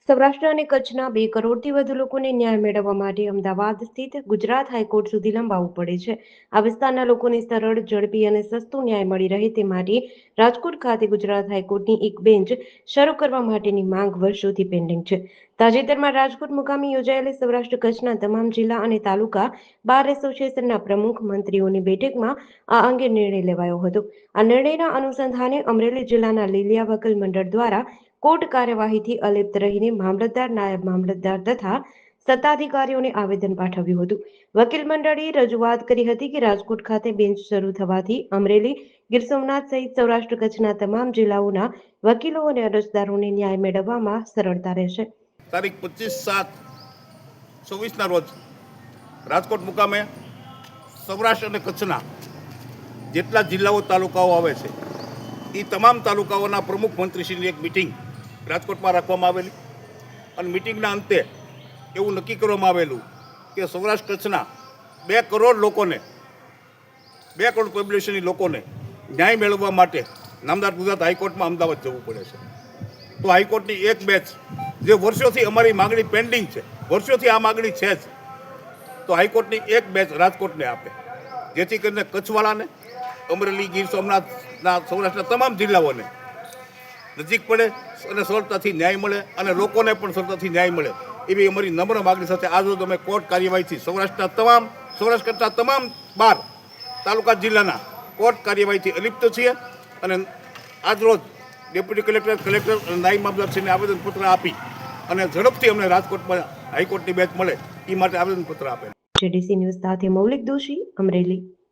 સૌરાષ્ટ્ર અને કચ્છના 2 કરોડથી વધુ લોકોને ન્યાય મેળવવા માટે અમદાવાદ સ્થિત ગુજરાત હાઈકોર્ટ સુધી લંબાવવું પડે છે. આ વિસ્તારના લોકોને સરળ, ઝડપી અને સસ્તું ન્યાય મળી રહે તે માટે રાજકોટ ખાતે ગુજરાત હાઈકોર્ટની એક બેન્ચ શરૂ કરવા માટેની માંગ વર્ષોથી પેન્ડિંગ છે. તાજેતરમાં રાજકોટ મુકામે યોજાયેલી સૌરાષ્ટ્ર કચ્છના તમામ જિલ્લા અને તાલુકા બાર એસોસિએશનના પ્રમુખ મંત્રીઓની બેઠકમાં આ અંગે નિર્ણય લેવાયો હતો. આ નિર્ણયના અનુસંધાને અમરેલી જિલ્લાના લીલિયા વકીલ મંડળ દ્વારા કોર્ટ કાર્યવાહીથી અલિપ્ત રહીને મામલતદાર, નાયબ મામલતદાર તથા સત્તાધિકારીઓને આવેદન પાઠવ્યું હતું. વકીલ મંડળે રજૂઆત કરી હતી કે રાજકોટ ખાતે બેન્ચ શરૂ થવાથી અમરેલી, ગીર સોમનાથ સહિત સૌરાષ્ટ્ર કચ્છના તમામ જિલ્લાઓના વકીલો અને અરજદારોને ન્યાય મેળવવામાં સરળતા રહેશે. તારીખ 25/7/24ના રોજ રાજકોટ મુકામે સૌરાષ્ટ્ર અને કચ્છના જેટલા જિલ્લાઓ તાલુકાઓ આવે છે એ તમામ તાલુકાઓના પ્રમુખ મંત્રીશ્રીની એક મિટિંગ રાજકોટમાં રાખવામાં આવેલી અને મિટિંગના અંતે એવું નક્કી કરવામાં આવેલું કે સૌરાષ્ટ્ર કચ્છના 2 કરોડ લોકોને, 2 કરોડ પોપ્યુલેશનની લોકોને ન્યાય મેળવવા માટે નામદાર ગુજરાત હાઈકોર્ટમાં અમદાવાદ જવું પડે છે. તો હાઈકોર્ટની એક બેચ જે વર્ષોથી અમારી માગણી પેન્ડિંગ છે, વર્ષોથી આ માગણી છે જ, તો હાઈકોર્ટની એક બેચ રાજકોટને આપે, જેથી કરીને કચ્છવાળાને, અમરેલી, ગીર સોમનાથના, સૌરાષ્ટ્રના તમામ જિલ્લાઓને નજીક પડે અને સરળતાથી ન્યાય મળે અને લોકોને પણ સરળતાથી ન્યાય મળે એવી અમારી નમ્ર માગણી સાથે આજરોજ અમે કોર્ટ કાર્યવાહીથી સૌરાષ્ટ્ર કરતા તમામ 12 તાલુકા જિલ્લાના કોર્ટ કાર્યવાહીથી અલિપ્ત છીએ અને આજરોજ ડેપ્યુટી કલેક્ટર અને નાયબ મામલતદારશ્રીને આવેદનપત્ર આપી અને ઝડપથી અમને રાજકોટમાં હાઈકોર્ટની બેચ મળે એ માટે આવેદનપત્ર આપે. જેડીસી ન્યૂઝ સાથે મૌલિક દોશી, અમરેલી.